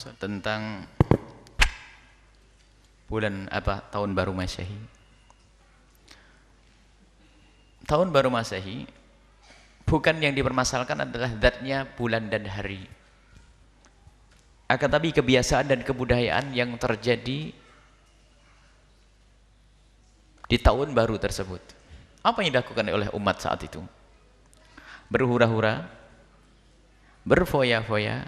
tentang tahun baru Masehi. Tahun baru Masehi bukan yang dipermasalahkan adalah zatnya bulan dan hari, akan tapi kebiasaan dan kebudayaan yang terjadi di tahun baru tersebut. Apa yang dilakukan oleh umat saat itu? Berhura-hura, berfoya-foya.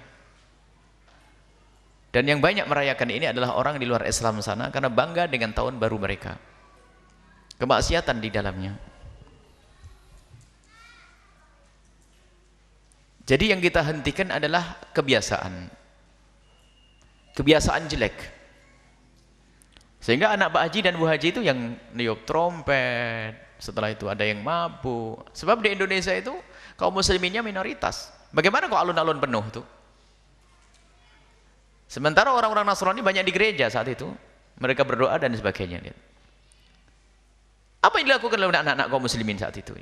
Dan yang banyak merayakan ini adalah orang di luar Islam sana karena bangga dengan tahun baru mereka. Kemaksiatan di dalamnya. Jadi yang kita hentikan adalah kebiasaan. Kebiasaan jelek. Sehingga anak Pak Haji dan Bu Haji itu yang niup trompet, setelah itu ada yang mabuk. Sebab di Indonesia itu kaum musliminnya minoritas. Bagaimana kok alun-alun penuh tuh? Sementara orang-orang Nasrani banyak di gereja saat itu. Mereka berdoa dan sebagainya. Apa yang dilakukan oleh anak-anak kaum muslimin saat itu?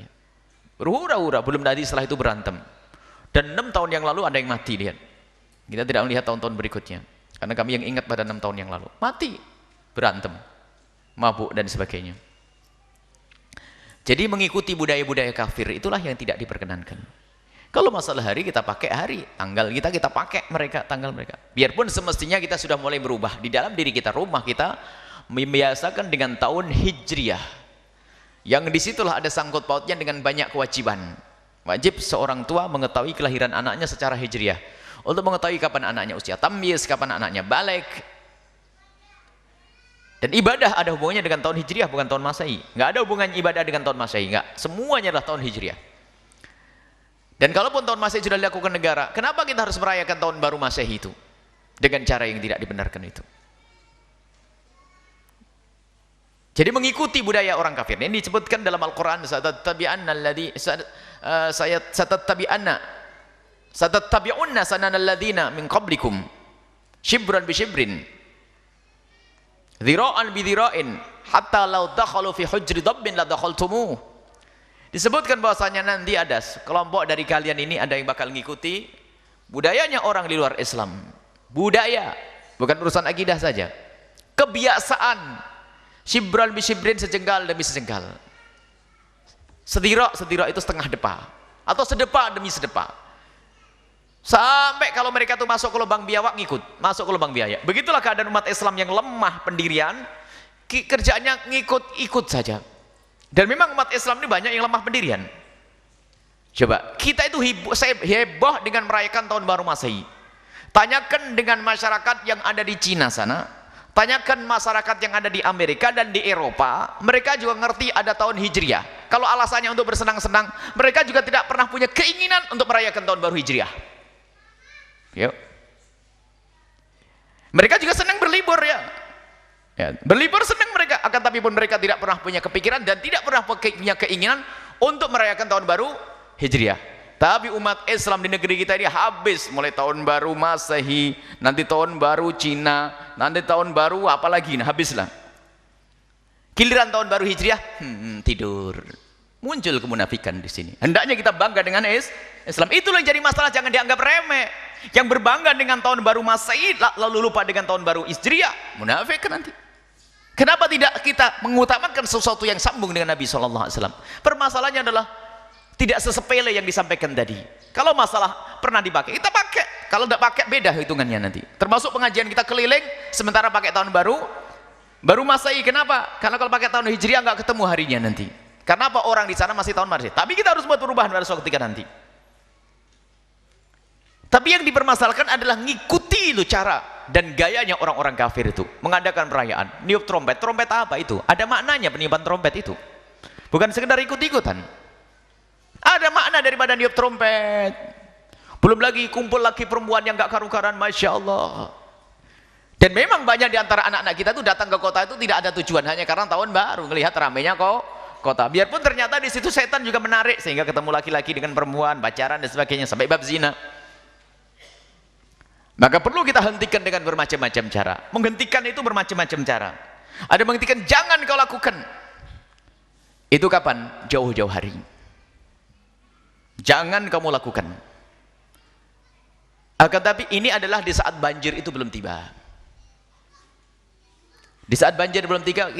Berhura-hura, belum tadi setelah itu berantem. Dan 6 tahun yang lalu ada yang mati, lihat. Kita tidak melihat tahun-tahun berikutnya. Karena kami yang ingat pada 6 tahun yang lalu. Mati, berantem, mabuk dan sebagainya. Jadi mengikuti budaya-budaya kafir itulah yang tidak diperkenankan. Kalau masalah hari, kita pakai hari, tanggal kita pakai mereka, tanggal mereka. Biarpun semestinya kita sudah mulai berubah di dalam diri kita, rumah kita membiasakan dengan tahun Hijriah, yang disitulah ada sangkut pautnya dengan banyak kewajiban. Wajib seorang tua mengetahui kelahiran anaknya secara Hijriah, untuk mengetahui kapan anaknya usia tamyiz, kapan anaknya balik. Dan ibadah ada hubungannya dengan tahun Hijriah, bukan tahun Masehi. Nggak ada hubungan ibadah dengan tahun Masehi, nggak. Semuanya adalah tahun Hijriah. Dan kalaupun tahun Masehi sudah dilakukan negara, kenapa kita harus merayakan tahun baru Masehi itu dengan cara yang tidak dibenarkan itu? Jadi mengikuti budaya orang kafir. Ini disebutkan dalam Al-Qur'an, satattabi'unna sananal ladzina min qablikum shibran bi shibrin dhira'an bi dhira'in hatta law dakhalu fi hujri dabbin la dakhaltumuh. Disebutkan bahwasanya nanti ada kelompok dari kalian ini ada yang bakal ngikuti budayanya orang di luar Islam. Budaya, bukan urusan akidah saja. Kebiasaan. Shibran bi shibrin, sejengkal demi sejengkal. Sedira itu setengah depa, atau sedepa demi sedepa. Sampai kalau mereka tuh masuk ke lubang biawak ngikut, masuk ke lubang biaya. Begitulah keadaan umat Islam yang lemah pendirian, kerjaannya ngikut-ikut saja. Dan memang umat Islam ini banyak yang lemah pendirian. Coba, kita itu heboh dengan merayakan tahun baru Masehi. Tanyakan dengan masyarakat yang ada di Cina sana, tanyakan masyarakat yang ada di Amerika dan di Eropa, mereka juga ngerti ada tahun Hijriah. Kalau alasannya untuk bersenang-senang, mereka juga tidak pernah punya keinginan untuk merayakan tahun baru Hijriah. Yuk. Mereka juga senang berlibur ya. Berlibur senang mereka, akan tapi pun mereka tidak pernah punya kepikiran dan tidak pernah punya keinginan untuk merayakan tahun baru Hijriah. Tapi umat Islam di negeri kita ini habis mulai tahun baru Masehi, nanti tahun baru Cina, nanti tahun baru apalagi, nah habislah. Giliran tahun baru Hijriah, tidur. Muncul kemunafikan di sini. Hendaknya kita bangga dengan Islam. Itulah yang jadi masalah, jangan dianggap remeh. Yang berbangga dengan tahun baru Masehi lalu lupa dengan tahun baru Hijriah, munafik nanti. Kenapa tidak kita mengutamakan sesuatu yang sambung dengan Nabi SAW? Permasalahannya adalah tidak sesepele yang disampaikan tadi. Kalau masalah pernah dipakai, kita pakai. Kalau tidak pakai, beda hitungannya nanti. Termasuk pengajian kita keliling, sementara pakai tahun baru Masehi. Kenapa? Karena kalau pakai tahun Hijriah nggak ketemu harinya nanti. Karena apa? Orang di sana masih tahun Masehi. Tapi kita harus buat perubahan pada suatu ketika nanti. Tapi yang dipermasalahkan adalah ngikuti itu cara dan gayanya orang-orang kafir itu mengadakan perayaan, niup trompet. Trompet apa itu? Ada maknanya peniupan trompet itu. Bukan sekedar ikut-ikutan. Ada makna daripada niup trompet. Belum lagi kumpul lagi perempuan yang gak karu-karuan, Masya Allah. Dan memang banyak di antara anak-anak kita itu datang ke kota itu tidak ada tujuan, hanya karena tahun baru, melihat ramainya kota. Biarpun ternyata di situ setan juga menarik sehingga ketemu laki-laki dengan perempuan, pacaran dan sebagainya sampai bab zina. Maka perlu kita hentikan dengan bermacam-macam cara. Menghentikan itu bermacam-macam cara. Ada menghentikan, jangan kau lakukan. Itu kapan? Jauh-jauh hari. Jangan kamu lakukan. Akan tapi ini adalah di saat banjir itu belum tiba. Di saat banjir belum tiba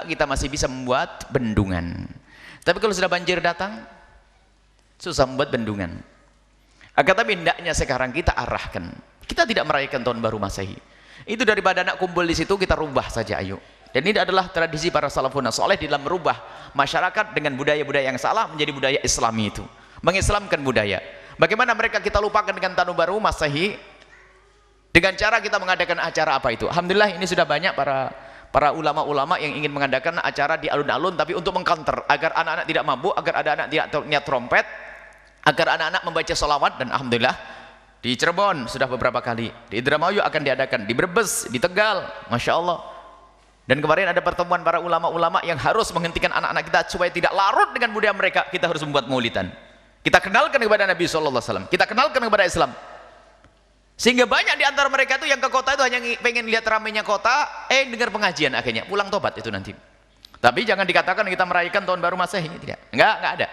kita masih bisa membuat bendungan. Tapi kalau sudah banjir datang, susah membuat bendungan. Akan tapi hendaknya sekarang kita arahkan. Kita tidak merayakan tahun baru Masehi. Itu daripada anak kumpul di situ, kita rubah saja, ayo. Dan ini adalah tradisi para salafun saleh dalam merubah masyarakat dengan budaya-budaya yang salah menjadi budaya Islami itu. Mengislamkan budaya. Bagaimana mereka kita lupakan dengan tahun baru Masehi dengan cara kita mengadakan acara apa itu. Alhamdulillah ini sudah banyak para ulama-ulama yang ingin mengadakan acara di alun-alun, tapi untuk mengcounter agar anak-anak tidak mabuk, agar ada anak tidak niat trompet, agar anak-anak membaca sholawat. Dan alhamdulillah di Cirebon sudah beberapa kali, di Indramayu akan diadakan, di Brebes, di Tegal, Masya Allah. Dan kemarin ada pertemuan para ulama-ulama yang harus menghentikan anak-anak kita supaya tidak larut dengan budaya mereka. Kita harus membuat maulidan, kita kenalkan kepada Nabi SAW, kita kenalkan kepada Islam, sehingga banyak di antara mereka itu yang ke kota itu hanya pengen lihat ramainya kota, dengar pengajian, akhirnya pulang tobat itu nanti. Tapi jangan dikatakan kita merayakan tahun baru Masehi, tidak, enggak ada.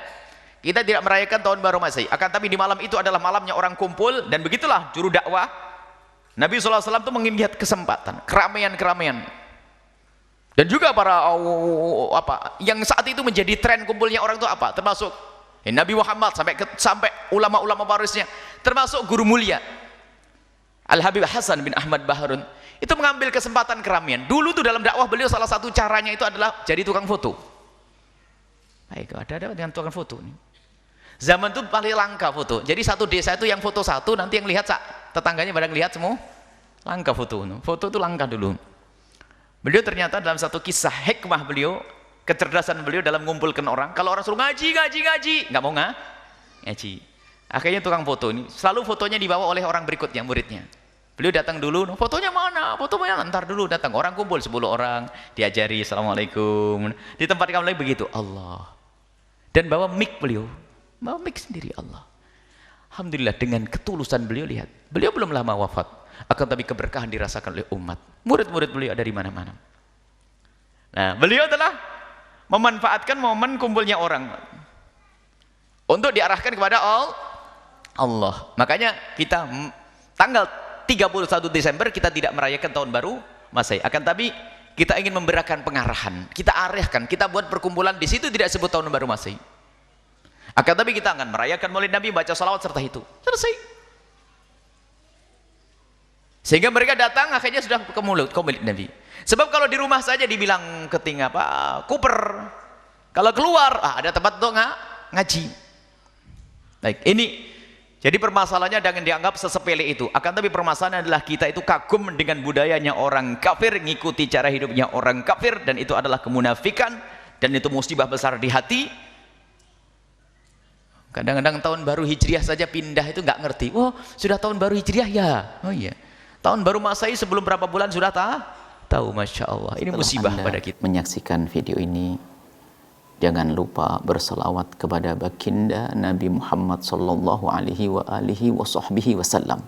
Kita tidak merayakan tahun baru Masehi, akan tapi di malam itu adalah malamnya orang kumpul. Dan begitulah juru dakwah Nabi SAW itu mengingat kesempatan, keramaian-keramaian. Dan juga para yang saat itu menjadi tren kumpulnya orang itu apa? Termasuk Nabi Muhammad sampai ulama-ulama warisnya, termasuk guru mulia Al-Habib Hasan bin Ahmad Baharun, itu mengambil kesempatan keramaian. Dulu tuh dalam dakwah beliau salah satu caranya itu adalah jadi tukang foto. Baik, ada dengan tukang foto nih. Zaman itu paling langka foto. Jadi satu desa itu yang foto satu, nanti yang lihat tetangganya pada lihat semua. Langka foto. Foto itu langka dulu. Beliau ternyata dalam satu kisah hikmah beliau, kecerdasan beliau dalam mengumpulkan orang. Kalau orang suruh ngaji, nggak mau ngaji. Akhirnya tukang foto ini selalu fotonya dibawa oleh orang berikutnya, muridnya. Beliau datang dulu, fotonya mana? Fotonya ntar dulu datang. Orang kumpul 10 orang, diajari assalamualaikum. Di tempat kamu lagi begitu, Allah. Dan bawa mic beliau, bawa mic sendiri, Allah. Alhamdulillah dengan ketulusan beliau, lihat. Beliau belum lama wafat, akan tapi keberkahan dirasakan oleh umat. Murid-murid beliau dari mana-mana. Nah, beliau telah memanfaatkan momen kumpulnya orang untuk diarahkan kepada Allah. Makanya kita tanggal 31 Desember kita tidak merayakan tahun baru Masehi. Akan tapi kita ingin memberikan pengarahan, kita arahkan, kita buat perkumpulan di situ tidak sebut tahun baru Masehi. Akan tapi kita akan merayakan Maulid Nabi, baca salawat serta itu. Selesai. Sehingga mereka datang akhirnya sudah ke Maulid Nabi. Sebab kalau di rumah saja dibilang keting kuper. Kalau keluar ada tempat untuk ngaji. Baik, ini jadi permasalahannya jangan dianggap sesepele itu. Akan tapi permasalahannya adalah kita itu kagum dengan budayanya orang kafir, ngikuti cara hidupnya orang kafir, dan itu adalah kemunafikan, dan itu musibah besar di hati. Kadang-kadang tahun baru Hijriah saja pindah itu nggak ngerti. Oh, sudah tahun baru Hijriah ya? Oh iya. Tahun baru Masehi sebelum berapa bulan sudah tahu, Masya Allah. Ini musibah pada kita. Menyaksikan video ini, jangan lupa berselawat kepada baginda Nabi Muhammad sallallahu alaihi wa alihi wa sahbihi wasallam.